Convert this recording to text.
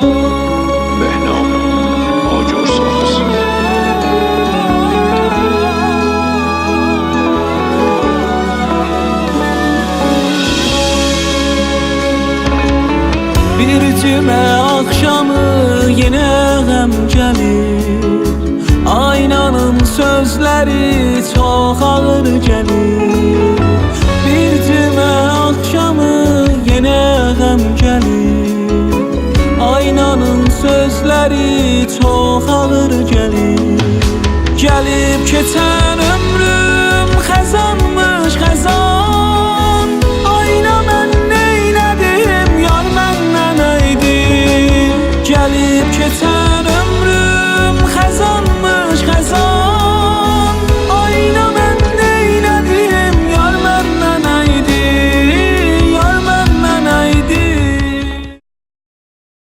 Behnam Acar Saz. Bir cümə akşamı yenə qəm gəlir, aynanın sözləri çox ağır gəlir. Bir cümə akşamı yenə qəm gəlir, aynanın sözləri çox ağır gəlir. Gəlib keçən ömrüm xəzan